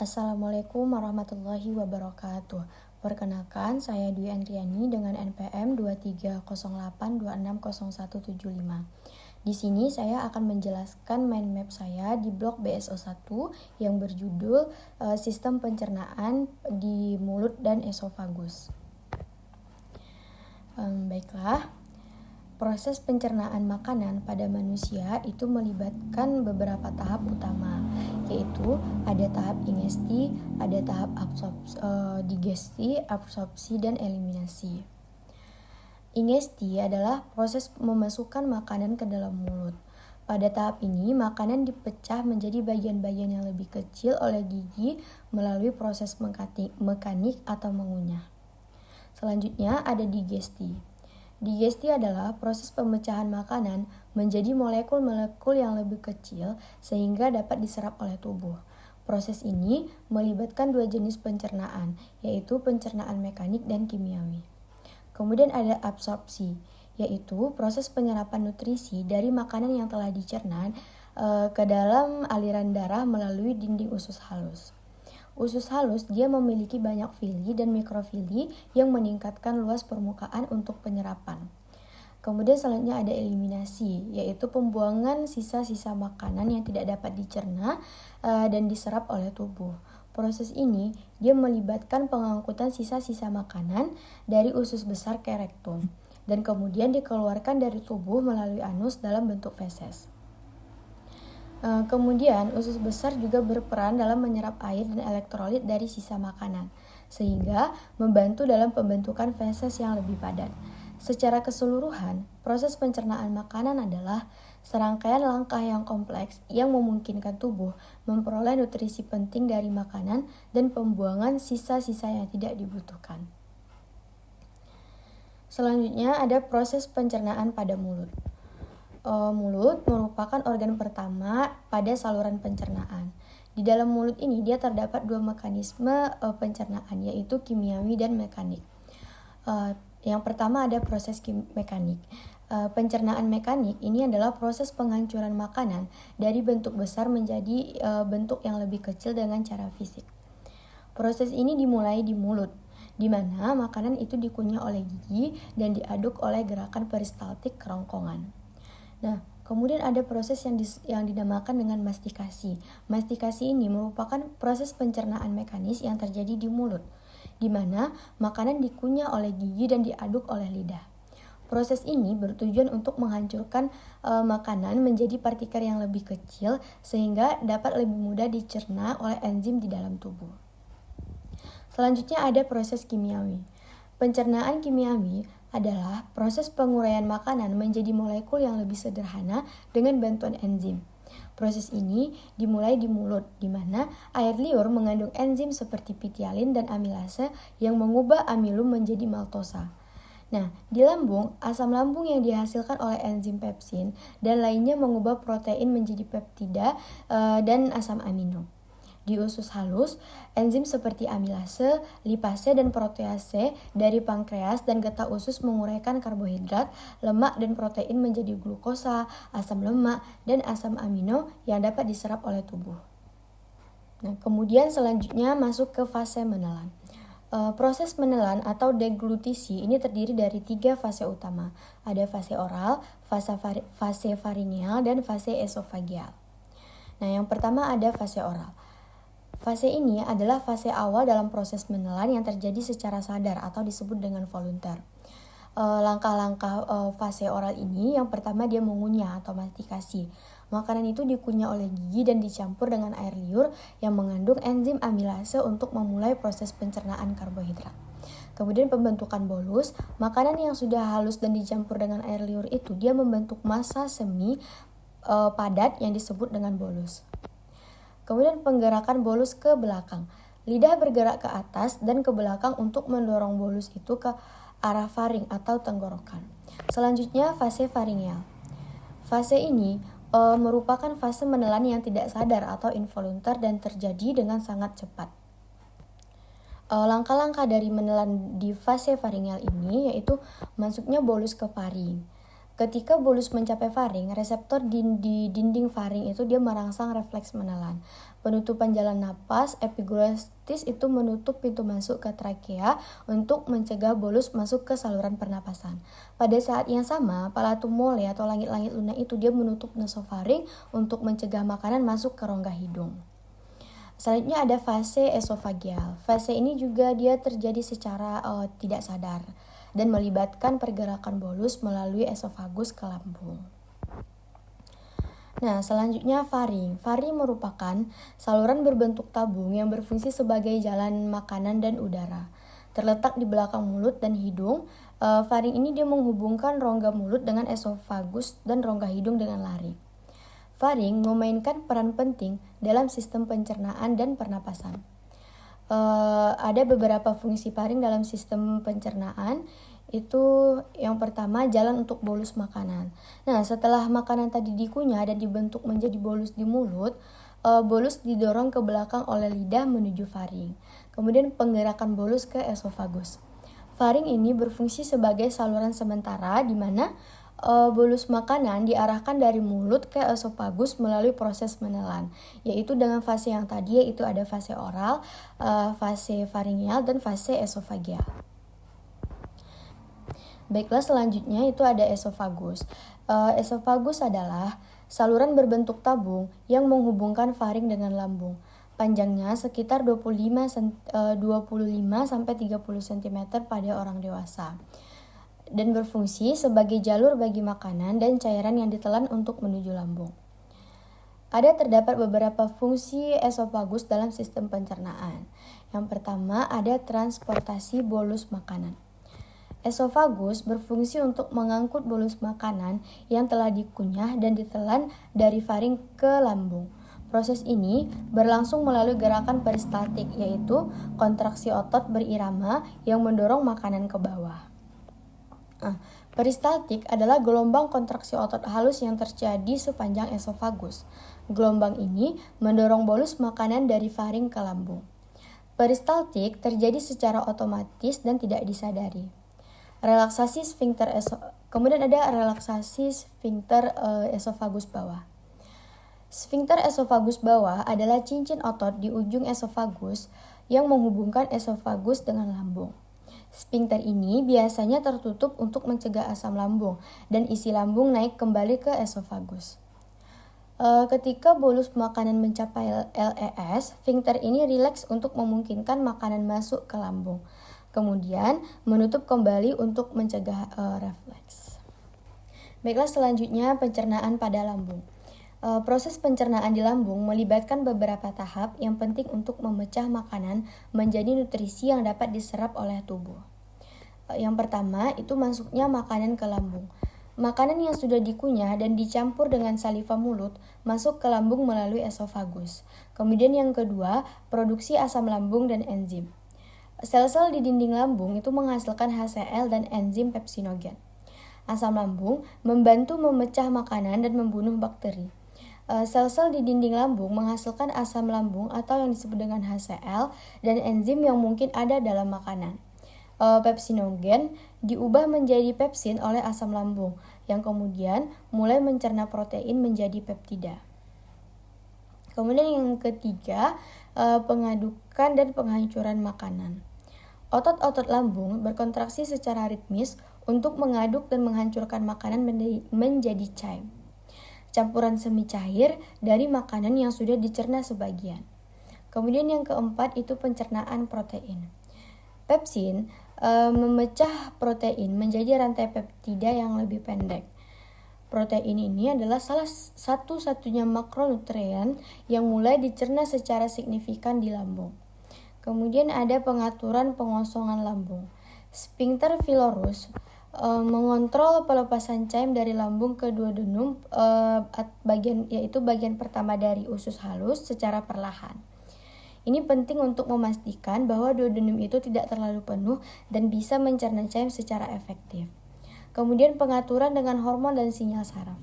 Assalamualaikum warahmatullahi wabarakatuh. Perkenalkan, saya Dwi Andriani dengan NPM 2308260175. Di sini saya akan menjelaskan mind map saya di blok BSO1 yang berjudul Sistem Pencernaan di Mulut dan Esofagus. Baiklah. Proses pencernaan makanan pada manusia itu melibatkan beberapa tahap utama, yaitu ada tahap ingesti, ada tahap digesti, absorpsi, dan eliminasi. Ingesti adalah proses memasukkan makanan ke dalam mulut. Pada tahap ini, makanan dipecah menjadi bagian-bagian yang lebih kecil oleh gigi melalui proses mekanik atau mengunyah. Selanjutnya ada digesti. Digesti adalah proses pemecahan makanan menjadi molekul-molekul yang lebih kecil sehingga dapat diserap oleh tubuh. Proses ini melibatkan dua jenis pencernaan, yaitu pencernaan mekanik dan kimiawi. Kemudian ada absorpsi, yaitu proses penyerapan nutrisi dari makanan yang telah dicerna ke dalam aliran darah melalui dinding usus halus. Usus halus dia memiliki banyak fili dan mikrofili yang meningkatkan luas permukaan untuk penyerapan. Kemudian selanjutnya ada eliminasi, yaitu pembuangan sisa-sisa makanan yang tidak dapat dicerna dan diserap oleh tubuh. Proses ini dia melibatkan pengangkutan sisa-sisa makanan dari usus besar ke rektum dan kemudian dikeluarkan dari tubuh melalui anus dalam bentuk feses. Kemudian usus besar juga berperan dalam menyerap air dan elektrolit dari sisa makanan, sehingga membantu dalam pembentukan feses yang lebih padat. Secara keseluruhan, proses pencernaan makanan adalah serangkaian langkah yang kompleks yang memungkinkan tubuh memperoleh nutrisi penting dari makanan dan pembuangan sisa-sisa yang tidak dibutuhkan. Selanjutnya ada proses pencernaan pada mulut. Mulut merupakan organ pertama pada saluran pencernaan. Di dalam mulut ini dia terdapat dua mekanisme pencernaan, yaitu kimiawi dan mekanik. Yang pertama ada proses mekanik. Pencernaan mekanik ini adalah proses penghancuran makanan dari bentuk besar menjadi bentuk yang lebih kecil dengan cara fisik. Proses ini dimulai di mulut, di mana makanan itu dikunyah oleh gigi dan diaduk oleh gerakan peristaltik kerongkongan. Nah, kemudian ada proses yang dinamakan dengan mastikasi. Mastikasi ini merupakan proses pencernaan mekanis yang terjadi di mulut, di mana makanan dikunyah oleh gigi dan diaduk oleh lidah. Proses ini bertujuan untuk menghancurkan makanan menjadi partikel yang lebih kecil sehingga dapat lebih mudah dicerna oleh enzim di dalam tubuh. Selanjutnya ada proses kimiawi. Pencernaan kimiawi adalah proses penguraian makanan menjadi molekul yang lebih sederhana dengan bantuan enzim. Proses ini dimulai di mulut, di mana air liur mengandung enzim seperti pitialin dan amilase yang mengubah amilum menjadi maltosa. Nah, di lambung, asam lambung yang dihasilkan oleh enzim pepsin dan lainnya mengubah protein menjadi peptida dan asam amino. Di usus halus, enzim seperti amilase, lipase, dan protease dari pankreas dan getah usus menguraikan karbohidrat, lemak, dan protein menjadi glukosa, asam lemak, dan asam amino yang dapat diserap oleh tubuh. Nah, kemudian selanjutnya masuk ke fase menelan. Proses menelan atau deglutisi ini terdiri dari 3 fase utama. Ada fase oral, fase faringeal, dan fase esofageal. Nah, yang pertama ada fase oral. Fase ini adalah fase awal dalam proses menelan yang terjadi secara sadar atau disebut dengan voluntar. Langkah-langkah fase oral ini, yang pertama dia mengunyah atau mastikasi. Makanan itu dikunyah oleh gigi dan dicampur dengan air liur yang mengandung enzim amilase untuk memulai proses pencernaan karbohidrat. Kemudian pembentukan bolus, makanan yang sudah halus dan dicampur dengan air liur itu dia membentuk massa semi padat yang disebut dengan bolus. Kemudian penggerakan bolus ke belakang. Lidah bergerak ke atas dan ke belakang untuk mendorong bolus itu ke arah faring atau tenggorokan. Selanjutnya fase faringeal. Fase ini merupakan fase menelan yang tidak sadar atau involuntar dan terjadi dengan sangat cepat. Langkah-langkah dari menelan di fase faringeal ini yaitu masuknya bolus ke faring. Ketika bolus mencapai faring, reseptor di dinding faring itu dia merangsang refleks menelan. Penutupan jalan napas, epiglottis itu menutup pintu masuk ke trakea untuk mencegah bolus masuk ke saluran pernapasan. Pada saat yang sama, palatum mole atau langit-langit lunak itu dia menutup nasofaring untuk mencegah makanan masuk ke rongga hidung. Selanjutnya ada fase esofageal. Fase ini juga dia terjadi secara tidak sadar dan melibatkan pergerakan bolus melalui esofagus ke lambung. Nah, selanjutnya faring. Faring merupakan saluran berbentuk tabung yang berfungsi sebagai jalan makanan dan udara. Terletak di belakang mulut dan hidung, faring ini dia menghubungkan rongga mulut dengan esofagus dan rongga hidung dengan lari. Faring memainkan peran penting dalam sistem pencernaan dan pernapasan. Ada beberapa fungsi faring dalam sistem pencernaan. Itu yang pertama, jalan untuk bolus makanan. Nah, setelah makanan tadi dikunyah dan dibentuk menjadi bolus di mulut, bolus didorong ke belakang oleh lidah menuju faring. Kemudian penggerakan bolus ke esofagus. Faring ini berfungsi sebagai saluran sementara di mana bolus makanan diarahkan dari mulut ke esofagus melalui proses menelan, yaitu dengan fase yang tadi, yaitu ada fase oral, fase faringeal, dan fase esofageal. Baiklah, selanjutnya itu ada esofagus. Esofagus adalah saluran berbentuk tabung yang menghubungkan faring dengan lambung. Panjangnya sekitar 25-30 cm pada orang dewasa. Dan berfungsi sebagai jalur bagi makanan dan cairan yang ditelan untuk menuju lambung. Terdapat beberapa fungsi esofagus dalam sistem pencernaan. Yang pertama ada transportasi bolus makanan. Esofagus berfungsi untuk mengangkut bolus makanan yang telah dikunyah dan ditelan dari faring ke lambung. Proses ini berlangsung melalui gerakan peristaltik, yaitu kontraksi otot berirama yang mendorong makanan ke bawah. Peristaltik adalah gelombang kontraksi otot halus yang terjadi sepanjang esofagus. Gelombang ini mendorong bolus makanan dari faring ke lambung. Peristaltik terjadi secara otomatis dan tidak disadari. Relaksasi sfinkter kemudian ada relaksasi sfinkter esofagus bawah. Sfinkter esofagus bawah adalah cincin otot di ujung esofagus yang menghubungkan esofagus dengan lambung. Sfinkter ini biasanya tertutup untuk mencegah asam lambung dan isi lambung naik kembali ke esofagus. Ketika bolus makanan mencapai LES, sfinkter ini rileks untuk memungkinkan makanan masuk ke lambung. Kemudian menutup kembali untuk mencegah refleks. Baiklah, selanjutnya pencernaan pada lambung. Proses pencernaan di lambung melibatkan beberapa tahap yang penting untuk memecah makanan menjadi nutrisi yang dapat diserap oleh tubuh. Yang pertama itu masuknya makanan ke lambung. Makanan yang sudah dikunyah dan dicampur dengan saliva mulut masuk ke lambung melalui esofagus. Kemudian yang kedua, produksi asam lambung dan enzim. Sel-sel di dinding lambung itu menghasilkan HCl dan enzim pepsinogen. Asam lambung membantu memecah makanan dan membunuh bakteri. Sel-sel di dinding lambung menghasilkan asam lambung atau yang disebut dengan HCl dan enzim yang mungkin ada dalam makanan. Pepsinogen diubah menjadi pepsin oleh asam lambung yang kemudian mulai mencerna protein menjadi peptida. Kemudian yang ketiga, pengadukan dan penghancuran makanan. Otot-otot lambung berkontraksi secara ritmis untuk mengaduk dan menghancurkan makanan menjadi cair. Campuran semi cair dari makanan yang sudah dicerna sebagian. Kemudian yang keempat itu pencernaan protein. Pepsin memecah protein menjadi rantai peptida yang lebih pendek. Protein ini adalah salah satu-satunya makronutrien yang mulai dicerna secara signifikan di lambung. Kemudian ada pengaturan pengosongan lambung. Sphincter pylorus mengontrol pelepasan caim dari lambung ke duodenum, bagian pertama dari usus halus secara perlahan. Ini penting untuk memastikan bahwa duodenum itu tidak terlalu penuh dan bisa mencerna caim secara efektif. Kemudian pengaturan dengan hormon dan sinyal saraf.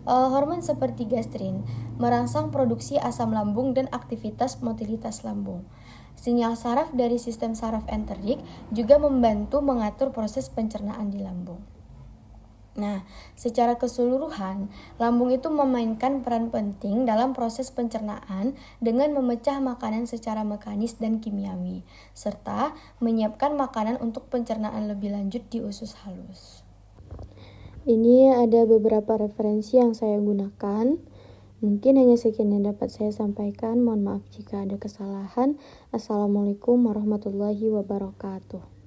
Hormon seperti gastrin merangsang produksi asam lambung dan aktivitas motilitas lambung. Sinyal saraf dari sistem saraf enterik juga membantu mengatur proses pencernaan di lambung. Nah, secara keseluruhan, lambung itu memainkan peran penting dalam proses pencernaan dengan memecah makanan secara mekanis dan kimiawi, serta menyiapkan makanan untuk pencernaan lebih lanjut di usus halus. Ini ada beberapa referensi yang saya gunakan. Mungkin hanya sekian yang dapat saya sampaikan. Mohon maaf jika ada kesalahan. Assalamualaikum warahmatullahi wabarakatuh.